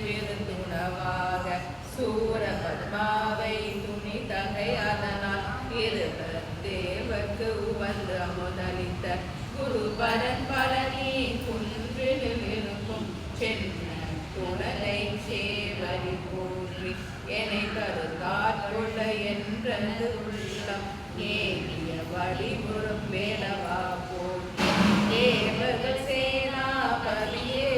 விருந்துணவாக சூர பத்மாவை துணி தகை அதனால் தேவர்க்கு உவந்து அமுதளித்த குரு பரன் பழனி குன்றில் இருக்கும் சென்ன குணலை சேவரி போற்றி என்னை தருகாட்கொள்ள என்றது உள்ளம் ஏகிய வழிபுறம் வேளவா போற்றி தேவர்கள் சேனாபதியே